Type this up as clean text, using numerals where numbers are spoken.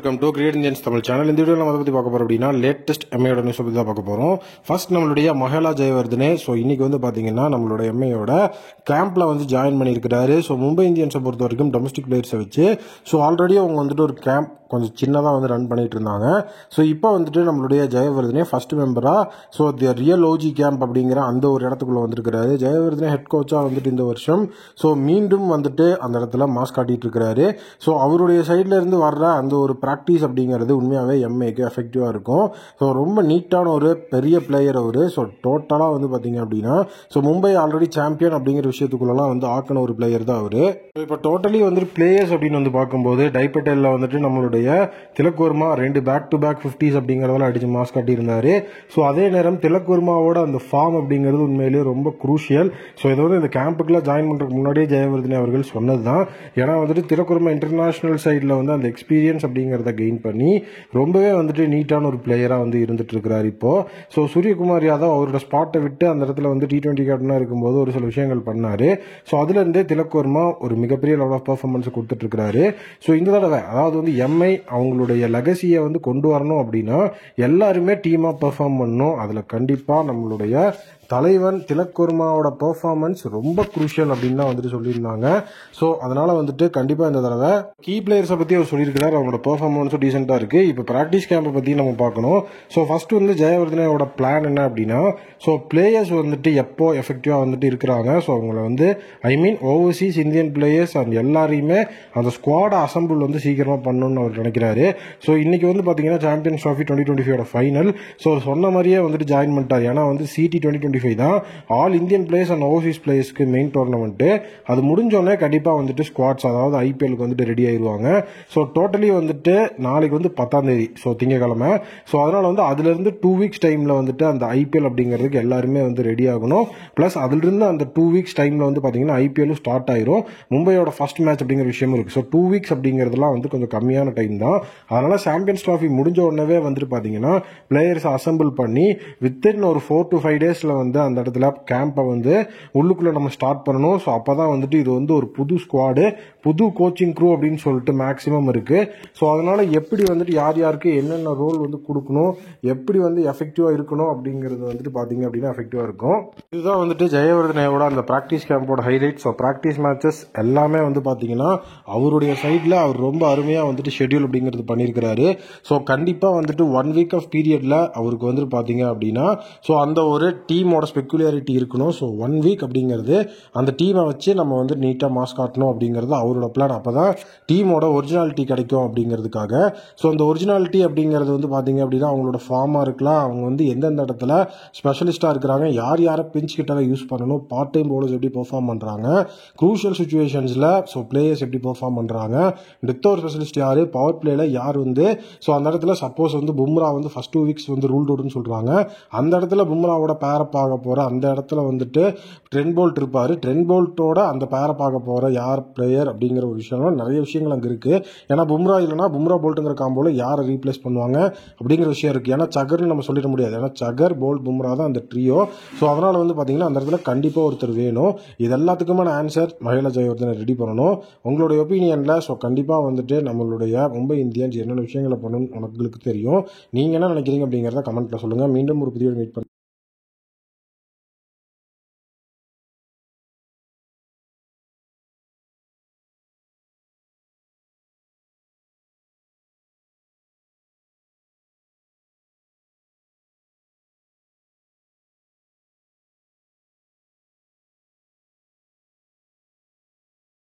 Welcome to great Indians Tamil channel. இந்த வீடியோவில் நம்ம அதை பற்றி பார்க்க போகிறோம் அப்படின்னா லேட்டஸ்ட் எம்ஐயோட நியூஸ் பற்றி தான் பார்க்க போகிறோம். ஃபர்ஸ்ட் நம்மளுடைய மஹேலா ஜெயவர்தனே. ஸோ இன்னைக்கு வந்து பார்த்தீங்கன்னா நம்மளோட எம்ஐயோட கேம்பில் வந்து ஜாயின் பண்ணியிருக்கிறாரு. ஸோ மும்பை இந்தியன்ஸை பொறுத்த வரைக்கும் டொமஸ்டிக் பிளேயர்ஸை வச்சு ஆல்ரெடி அவங்க வந்துட்டு ஒரு கேம்ப் கொஞ்சம் சின்னதாக வந்து ரன் பண்ணிட்டு இருந்தாங்க. ஸோ இப்போ வந்துட்டு நம்மளுடைய ஜெயவர்தனே ஃபர்ஸ்ட் மெம்பராக தி ரியல் ஓஜி கேம்ப் அப்படிங்கிற அந்த ஒரு இடத்துக்குள்ள வந்திருக்கிறாரு. ஜெயவர்தனே ஹெட் கோச்சாக வந்துட்டு இந்த வருஷம் மீண்டும் வந்துட்டு அந்த இடத்துல மாஸ் காட்டிட்டு இருக்கிறாரு. ஸோ அவருடைய சைட்ல இருந்து வர்ற அந்த ஒரு ப்ராக்டிஸ் அப்படிங்கிறது உண்மையாகவே எம்ஐக்கு எஃபெக்டிவாக இருக்கும். ஸோ ரொம்ப நீட்டான ஒரு பெரிய பிளேயர் அவர். ஸோ டோட்டலாக வந்து பார்த்தீங்க அப்படின்னா மும்பை ஆல்ரெடி சாம்பியன் அப்படிங்கிற விஷயத்துக்குள்ளலாம் வந்து ஆக்கின ஒரு பிளேயர் தான் அவர். இப்போ டோட்டலி வந்துட்டு பிளேயர்ஸ் அப்படின்னு வந்து பார்க்கும்போது டைபெட்டலில் வந்துட்டு நம்மளுடைய Tilak Varma 2 back to back 50s அப்படிங்கிறதெல்லாம் அடிச்சு மாஸ் காட்டியிருந்தாரு. ஸோ அதே நேரம் திலக் வர்மாவோட அந்த ஃபார்ம் அப்படிங்கிறது உண்மையிலேயே ரொம்ப குரூஷியல். ஸோ இதை வந்து இந்த கேம்புக்குலாம் ஜாயின் பண்ணுறதுக்கு முன்னாடியே ஜெயவர்தனே அவர்கள் சொன்னது தான். ஏன்னா வந்துட்டு திலக் வர்மா இன்டர்நேஷனல் சைடில் வந்து அந்த எக்ஸ்பீரியன்ஸ் அப்படிங்கிறத கெயின் பண்ணி ரொம்பவே வந்துட்டு நீட்டான ஒரு பிளேயராக வந்து இருந்துட்டு இருக்கிறார் இப்போ. ஸோ சூரியகுமார் யாதவ் அவரோட ஸ்பாட்டை விட்டு அந்த இடத்துல வந்து T20 கேப்டனாக இருக்கும்போது ஒரு சில விஷயங்கள் பண்ணாரு. ஸோ அதுலேருந்தே திலக் வர்மா ஒரு மிகப்பெரிய லெவல் ஆஃப் பர்ஃபார்மன்ஸ் கொடுத்துட்டு இருக்கிறாரு. ஸோ இந்த தடவை அதாவது வந்து எம்ஐ அவங்களுடைய லெகசியை வந்து கொண்டு வரணும் அப்படின்னா எல்லாருமே டீமாக பெர்ஃபார்ம் பண்ணணும். அதில் கண்டிப்பாக நம்மளுடைய தலைவன் திலக் வர்மாவோட பெர்ஃபார்மன்ஸ் ரொம்ப குரூஷியல் அப்படின்னு தான் வந்துட்டு சொல்லியிருந்தாங்க. ஸோ அதனால வந்துட்டு கண்டிப்பாக இந்த தடவை கீ பிளேயர்ஸை பற்றி அவர் சொல்லியிருக்கிறார். அவங்களோட பெர்ஃபார்மன்ஸும் டீசெண்டாக இருக்குது. இப்போ ப்ராக்டிஸ் கேம்பை பற்றி நம்ம பார்க்கணும். ஸோ ஃபர்ஸ்ட் வந்து ஜெயவர்தனேயோட பிளான் என்ன அப்படின்னா பிளேயர்ஸ் வந்துட்டு எப்போ எஃபெக்டிவாக வந்துட்டு இருக்கிறாங்க. ஸோ அவங்கள வந்து ஓவர்சீஸ் இந்தியன் பிளேயர்ஸ் அந்த எல்லாரையுமே அந்த ஸ்குவாடை அசம்பிள் வந்து சீக்கிரமாக பண்ணணும்னு அவர் நினைக்கிறாரு. ஸோ இன்னைக்கு வந்து பார்த்தீங்கன்னா சாம்பியன்ஸ் ட்ராஃபி 2025 ஃபைனல். ஸோ சொன்ன மாதிரியே வந்துட்டு ஜாயின் பண்ணிட்டார். ஏன்னா வந்து CT 2025 தான் all Indian players and overseas பிளேயர்ஸ்க்கு மெயின் டோர்னமெண்ட். அது முடிஞ்சோடனே கண்டிப்பாக வந்துட்டு ஸ்குவாட்ஸ் அதாவது IPLக்கு வந்துட்டு ரெடி ஆயிடுவாங்க. ஸோ டோட்டலி வந்துட்டு நாளைக்கு வந்து 10ஆம் தேதி திங்கக்கிழமை. ஸோ அதனால வந்து அதுலேருந்து 2 வீக்ஸ் டைமில் வந்துட்டு அந்த IPL அப்படிங்கிறதுக்கு எல்லாருமே வந்து ரெடி ஆகணும். ப்ளஸ் அதிலிருந்து அந்த 2 வீக்ஸ் டைமில் வந்து பார்த்தீங்கன்னா IPL ஸ்டார்ட் ஆயிரும். மும்பையோட ஃபர்ஸ்ட் மேட்ச் அப்படிங்கிற விஷயமும் இருக்கு. ஸோ 2 வீக்ஸ் அப்படிங்கிறதுலாம் வந்து கொஞ்சம் கம்மியான டைம் தான். அதனால சாம்பியன்ஸ் ட்ராஃபி முடிஞ்ச உடனே வந்துட்டு பார்த்தீங்கன்னா பிளேயர்ஸ் அசம்பிள் பண்ணி வித்தின் ஒரு 4 to 5 டேஸில் வந்து அந்த இடத்துல கேம்பை வந்து உள்ளுக்குள்ள நம்ம ஸ்டார்ட் பண்ணணும். ஸோ அப்பதான் வந்துட்டு இது வந்து ஒரு புது ஸ்குவாடு புது கோச்சிங் க்ரூ அப்படின்னு சொல்லிட்டு மேக்ஸிமம் இருக்கு. ஸோ அதனால எப்படி வந்துட்டு யார் யாருக்கு என்னென்ன ரோல் வந்து கொடுக்கணும் எப்படி வந்து எஃபெக்டிவா இருக்கணும் அப்படிங்கிறது வந்துட்டு பாத்தீங்க அப்படின்னா எஃபெக்டிவா இருக்கும். இதுதான் வந்துட்டு ஜெயவர்தனேயோட அந்த ப்ராக்டிஸ் கேம்போட ஹைலைட். ஸோ ப்ராக்டிஸ் மேட்சஸ் எல்லாமே வந்து பாத்தீங்கன்னா அவருடைய சைட்ல அவர் ரொம்ப அருமையா வந்துட்டு ஷெட்யூல் அப்படிங்கிறது பண்ணியிருக்கிறாரு. ஸோ கண்டிப்பா வந்துட்டு 1 வீக் ஆஃப் பீரியட்ல அவருக்கு வந்துட்டு பாத்தீங்க அப்படின்னா அந்த ஒரு டீமோட ஸ்பெக்குலாரிட்டி இருக்கணும். ஸோ 1 வீக் அப்படிங்கிறது அந்த டீமை வச்சு நம்ம வந்து நீட்டாக மாஸ் காட்டணும் அப்படிங்கிறது அவரோட பிளான். அப்போ தான் டீமோட ஒரிஜினாலிட்டி கிடைக்கும் அப்படிங்கிறதுக்காக. ஸோ அந்த ஒரிஜினாலிட்டி அப்படிங்கிறது வந்து பார்த்தீங்க அப்படின்னா அவங்களோட ஃபார்மாக இருக்கலாம். அவங்க வந்து எந்தெந்த இடத்துல ஸ்பெஷலிஸ்ட்டாக இருக்கிறாங்க யார் யாரை பெஞ்ச் கிட்ட யூஸ் பண்ணணும் பார்ட் டைம் பவுலர்ஸ் எப்படி பெர்ஃபார்ம் பண்ணுறாங்க க்ரூஷியல் சுச்சுவேஷன்ஸில் பிளேயர்ஸ் எப்படி பெர்ஃபார்ம் பண்ணுறாங்க டெத் ஓவர் ஸ்பெஷலிஸ்ட் யார் பவர் பிளேயில் யார் வந்து அந்த இடத்துல சப்போஸ் வந்து பும்ரா வந்து ஃபர்ஸ்ட் 2 வீக்ஸ் வந்து ரூல்ட் அவுட்னு சொல்கிறாங்க. அந்த இடத்துல பும்ராவோட பேரப் ஆக போகிற அந்த இடத்துல வந்துட்டு ட்ரெண்ட் போல்ட் இருப்பாரு. ட்ரெண்ட் போல்ட்டோட அந்த பேரை பார்க்க போற யார் பிளேயர் அப்படிங்கிற ஒரு விஷயம் நிறைய விஷயங்கள் அங்கே இருக்கு. ஏன்னா பும்ரா இல்லைனா பும்ரா போல்ட்டுங்கிற காம்போல யாரை ரீப்ளேஸ் பண்ணுவாங்க அப்படிங்கிற விஷயம் இருக்கு. ஏன்னா சகர்னு நம்ம சொல்லிட முடியாது. ஏன்னா சகர் போல்ட் பும்ரா தான் அந்த ட்ரியோ. ஸோ அதனால வந்து பார்த்தீங்கன்னா அந்த இடத்துல கண்டிப்பாக ஒருத்தர் வேணும். இது எல்லாத்துக்குமான ஆன்சர் மஹேலா ஜெயவர்தனே ரெடி பண்ணணும். உங்களுடைய ஒப்பீனியன்ல கண்டிப்பாக வந்துட்டு நம்மளுடைய மும்பை இந்தியன்ஸ் என்னென்ன விஷயங்களை பண்ணணும் உங்களுக்கு தெரியும். நீங்க என்ன நினைக்கிறீங்க அப்படிங்கிறத கமெண்ட்ல சொல்லுங்க. மீண்டும் ஒரு புதிய மீட்